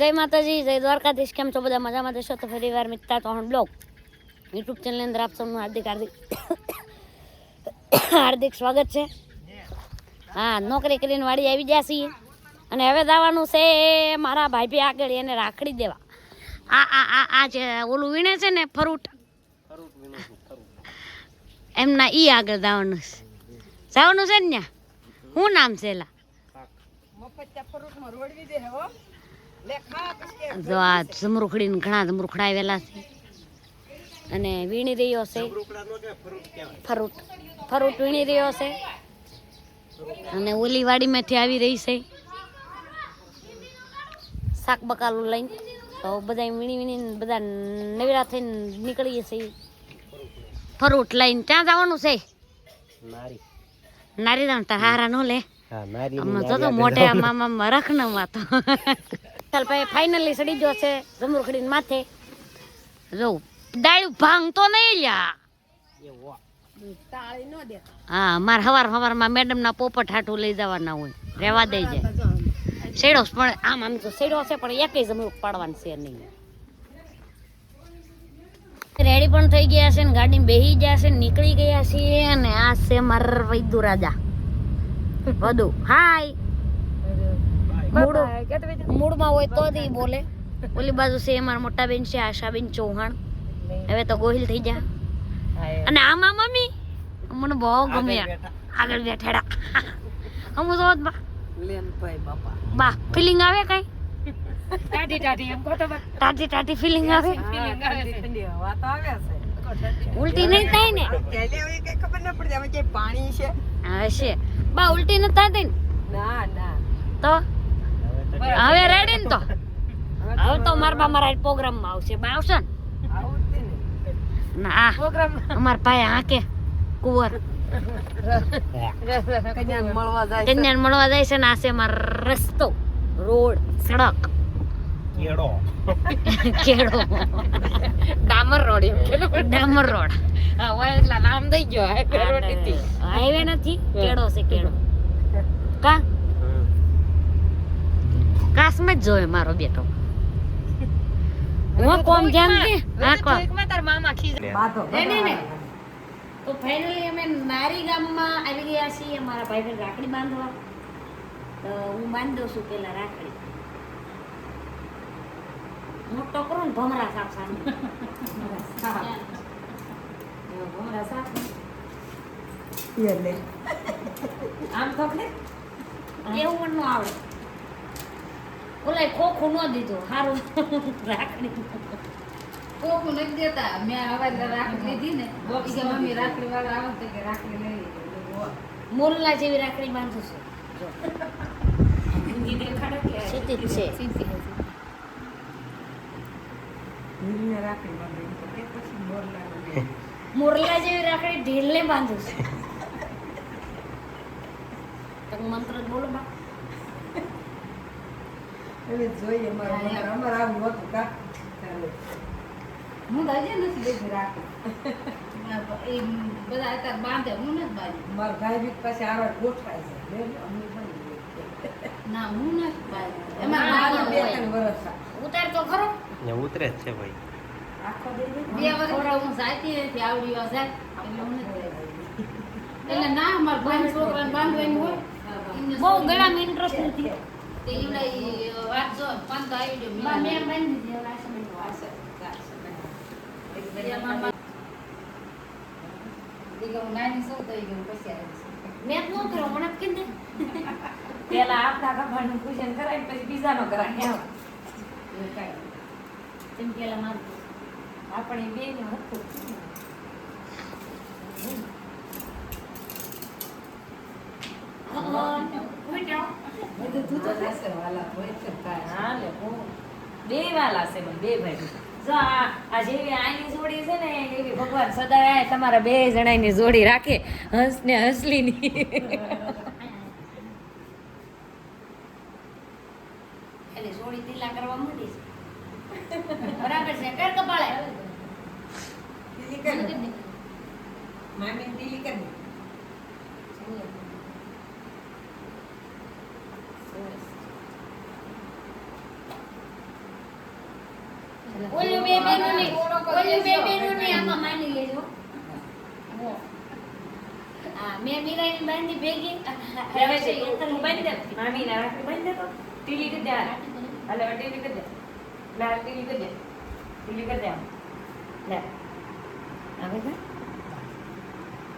જય માતાજી, જય દ્વારકાધીશ. કેમ છો બધા? મજામાં જશો તો ફરી વાર મિત્તા ચૌહાણ બ્લોગ યુટ્યુબ ચેનલની અંદર આપ સૌનું હાર્દિક સ્વાગત છે. હા, નોકરી કરીને વાડી આવી ગયા છીએ અને હવે જવાનું છે મારા ભાઈ આગળ એને રાખડી દેવા. આ જે ઓલું વીણે છે ને ફરૂટ એમના ઈ આગળ જવાનું છે ને. શું નામ છે એલા? જો આ જમરૂખડી ઘણા જમરૂખડા આવેલા છે અને વીણી રહ્યો છે ફરૂટ વીણી રહ્યો છે અને ઓલી વાડીમાંથી આવી રહી છે શાક બકાલું લઈને. તો બધા વીણી બધા નવીરા થઈને નીકળીએ છીએ ફરૂટ લઈને. ત્યાં જવાનું છે નારી રામ તાર હારા નો લે તો મોટે મામા રખનામાં તો ચાલ ભાઈ ફાઇનલી સડી ગયો છે જમરૂખડી માથે. જો ડાળું ભાંગ તો નહીં લ્યા. હા, મારે હવારમાં મેડમ ના પોપટ હાટું લઈ જવાના હોય, રેવા દઈ જાય. શેડો પણ આમ તો શેડો છે પણ એક જમરૂખ પાડવાનું છે નહીં. રેડી પણ થઈ ગયા છે ને ગાડી બેહી ગયા છે, નીકળી ગયા છીએ અને આ છે મારા વૈદુ રાજા વધુ. હાય મૂડમાં હોય તો જ બોલે. ઓલી બાજુ છે અમારા મોટા બેન છે આશાબેન ચૌહાણ, હવે તો ગોહિલ થઈ જા. અને આમાં મમ્મી મને બહુ ગમે આગળ બેઠેડા. હમું તો બા ફિલિંગ આવે કઈ ટાટી ફિલિંગ આવે. ઉલટી નહીં થાય ને? હશે બા, ઉલટી નથી થતી ને? તો હવે રેડી ને? તો હવે તો મારા મારા પ્રોગ્રામમાં આવશે. બા આવશે ને? ના અમારા ભાઈ હાકે કુંવર કન્યાને મળવા જાય છે ને. આ છે મારો રસ્તો, રોડ, સડક, કેડો ડામર રોડ. ડામર રોડ એટલા નામ દઈ ગયો. હાઈવે નથી, કેડો છે કેડો. કાશમાં જ જોયે મારો બેટો. હું કોમ જાણતી. હા કોમ તાર મામા ખીજા. તો ફાઇનલી અમે નારી ગામમાં આવી ગયા છીએ મારા ભાઈને રાખડી બાંધવા. તો હું બાંધી દઉં છું પેલા રાખડી. મોટો કરું ને ભમરા સાફ સાફ ભમરા સાફ આમ તો એવું પણ ન આવડે. ઓલા ખોખું ન દીધું સારું રાખડી ખોખું નથી દેતા. મેં હવે રાખડી લીધી ને મમ્મી રાખડી વાળા આવે કે રાખડી લઈ મોરલા જેવી રાખડી બાંધું છું. મોરલા જેવી રાખડી ઢીલ ને બાંધું છું. તમે મંત્ર બોલો બા. હવે જોઈએ અમારે આવું હતું કા હું દાજે નથી લેતી રાખડી. એ બધા અત્યારે બાંધે, હું નથી બાંધી. મારા ભાઈ બી પાસે આવા ગોઠવાય છે. ના હું નથી બાંધી. એમાં બે ત્રણ વર્ષ ઉતાર તો ખરો ને ઉતરે જ છે ભાઈ. આખો દે 2 વર્ષ હું જાતી નથી આવડી જાય એટલે હું નથી એટલે ના મારા ભાઈ છોકરાને બાંધવાનું હોય. બહુ ગળામાં ઇન્ટરેસ્ટ નથી. તે ઈવડા વાત જો પાંચ આવી ગયો મેં બાંધી દીધી. પેલા આપણા કપાળનું પૂજન કરાય પછી બીજાનો કરાય. પેલા મારું આપણે બે નું હતું. બે વાલા છે બે ભાઈ. જો આ જેવી આની જોડી છે ને એવી ભગવાન સદાય તમારા 2 જણાની જોડી રાખે, હંસ ને હસલી ની. એટલે જોડી ઢીલા કરવા માંડી છે. બરાબર છે. કર કપાળે ઢીલી કર મામી ઢીલી કર. ઓલી બે બેનોની આમાં માની લેજો. આ મેં મીરાની બાંધી ભેગી હવે છે તું બાંધી દે મામી ના રાખી બાંધી દે તો ટીલી કરી દે હાલે ટીલી કરી દે લાલ ટીલી કરી દે ટીલી કરી દે લે આવે છે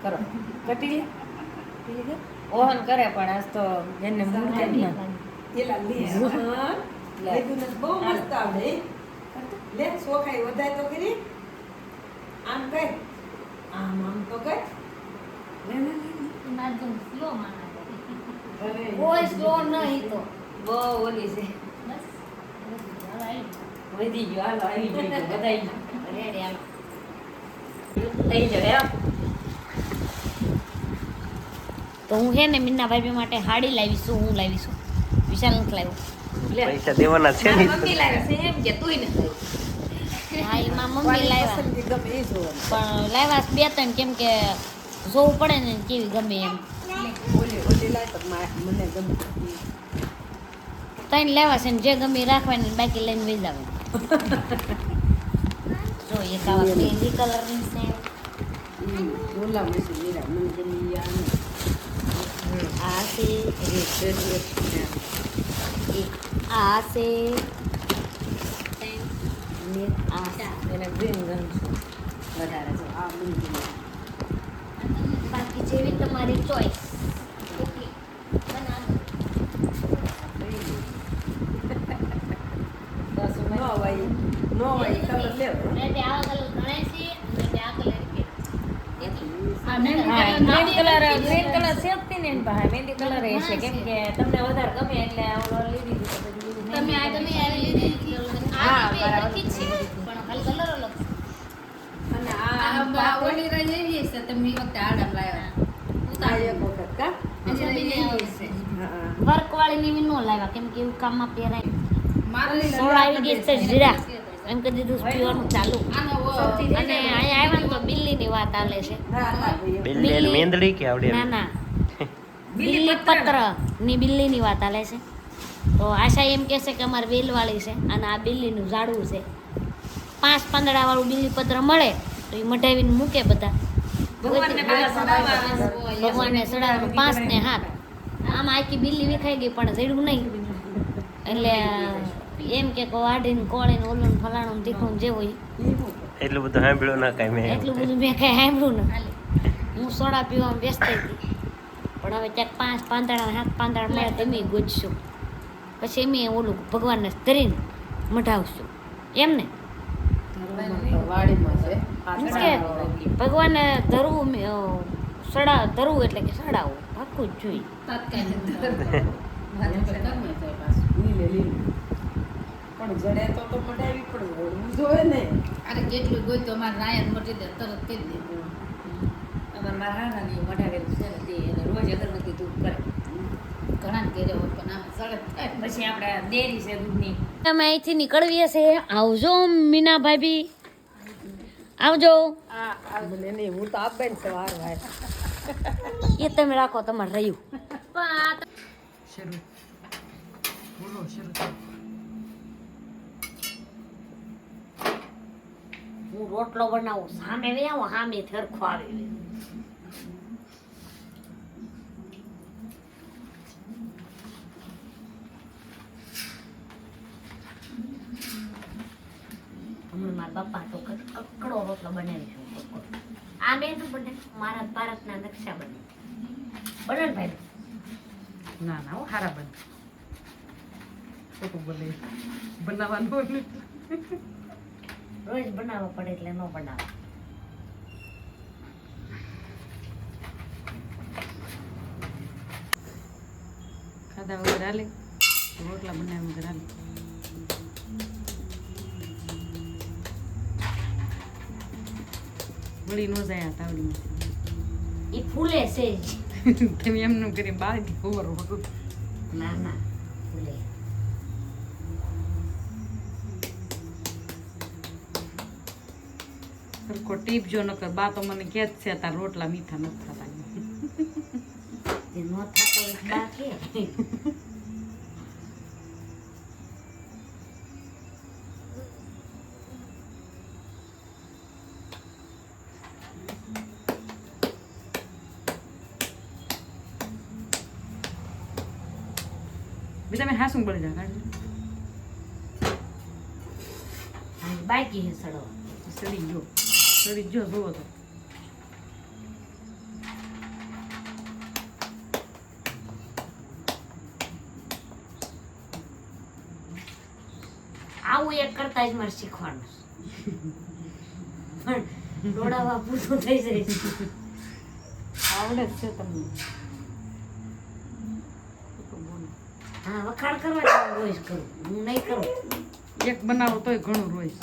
કરો કટી લે ટીલી કર ઓહન કરે પણ આજ તો એને મૂળ કે ને એલા લે હા લે તું બહુ મસ્ત આવડે લે સોખાઈ વધાય તો કરી આમ કર આમ તો કર લે લે નાજુક સ્લો માના અરે કોઈ સ્લો નહીં તો બહુ ઓલી છે બસ હવે વધી ગયો હાલો આવી ગયો બધાઈ રેડી આલો લઈ જાવ તો હું છે ને મીના ભાભી માટે હાડી લાવીશું હું લાવીશું વિશાલ નથી લાવ્યો લે પૈસા દેવાના છે ને મમ્મી લાવે છે એમ કે તુંય ને હા એમાં મમ્મી લાવ્યા પસંદગી ગમે એ જોવાનું પણ લાવ્યા બે ત્રણ કેમ કે જોવું પડે ને કેવી ગમે એમ ઓલી લાય તો મને ગમે ત્રણ લેવા છે ને જે ગમે એ રાખવાની ને બાકી લઈને વહી જાવે જો એક આવા મહેંદી કલરની છે બોલા મસી મીરા મને ગમી આ છે એક આ છે ને આ છે. એને ગ્રીન ગમ છે વધારે છે આ મને ગમી બાકી જેવી તમારી ચોઈસ ઓકે બનાવો નો હોય કલર લેવો ને આવા કલર ગણાય છે ને આ કલર કે આ ગ્રીન કલર સેફટી ને ભાઈ મહેંદી કલર એ છે કેમ કે તમને વધારે ગમે એટલે ઓલો લીધી દીધું તમે આ તમે આવી લીધી હા, આ બરાબર. બે છે પણ ખાલી કલર અલગ છે અને આ ઓલી રહી એવી છે તમે એ વખતે આડમ લાવ્યા આ એક વખત કા હા વર્ક વાળી ની નો લાવ્યા કેમ કે એવું કામમાં પહેરાય મારે સોળ આવી ગઈ છે જીરા એમ કે દીધું પીવાનું ચાલુ અને અહીંયા આવ્યા ને તો બિલ્લીની વાત આલે છે હા ભાઈ બિલ્લી અને મેંદડી કે આવડે ના ના બિલ્લી પત્ર ની બિલ્લીની વાત આલે છે તો આશા એમ કહે છે કે અમારે વેલવાળી છે અને આ બિલ્લીનું ઝાડવું છે 5 પાંદડા વાળું બિલ્લી પત્ર મળે તો એ મઢાવીને મૂકે બધા ભગવાનને પેલા સડાવવાનું ભગવાનને સડાવવાનું 5 ને 7 આમાં આખી બિલ્લી વિખાઈ ગઈ પણ જડ્યું નહીં એટલે એમ કે વાઢીને કોળીને ઓલું ફલાણું તીખું જે હોય એટલું બધું સાંભળ્યું ના કાંઈ મેં એટલું બધું મેં કઈ સાંભળ્યું ને હું સોડા પીવામાં વ્યસ્ત હતી પણ હવે ક્યાંક 5 પાંદડા 7 પાંદડા મળે તો એમ ગોતશું પછી એમ ઓલું ભગવાનને ધરીને મઢાવશું એમ ને વાડીમાં છે Means કે ભગવાનને ધરવું ધરવું એટલે કે સડાવવું આખું જ જોઈએ લીલે લીલે પણ જડે તો મટાવી પડે હોવું જોઈએ ને અરે જેટલું ગોઈ તો અમારે રાયન મટી દે તરત કરી દે અમાર મારા હાનાની મઢાવેલું છે ને તે એને રોજ અગરબત્તી ધૂપ કરે ઘણા ઘેરે હોય પણ આમ સડક થાય પછી આપણે ડેરી છે દૂધની તમે અહીંથી નીકળવીએ છે આવજો મીના ભાભી આવજો મને નહીં હું તો આપે ને વાર ભાઈ એ તમે રાખો તમારે રહ્યું શરૂ બોલો શરૂ હું રોટલો બનાવું સામે વે આવો સામે થરખો આવી હમણાં મારા પપ્પા તો કકડો રોટલો બનાવી છે આ બે નું બને મારા ભારતના નકશા બને બને ને ભાઈ ના ના હું હારા બન ખોટું બોલે બનાવવાનું રોજ બનાવવા પડે એટલે ન બનાવે ખાધા વગર હાલે રોટલા બનાવ્યા વગર હાલે વળી ન જાય આ તાવડીમાં એ ફૂલે છે જ તમે એમનું કરી બહાર ખબર હોતું ના ના ફૂલે સરખો ટીપ જો નકર બા તો મને કે જ છે તાર રોટલા મીઠા નથી થતા જે ન થતો હોય બા કે બીજા મેં હાસું બળી જા કાઢ બાકી હે સડો સડી ગયો જોવો તો આવું એક કરતા જ મારે શીખવાનું પણ દોડાવા પૂરું થઈ જાય છે. આવડે જ છે તમને હા વખાણ કરવા રોજ કરું હું નહીં કરું એક બનાવો તોય ઘણું રોઈશ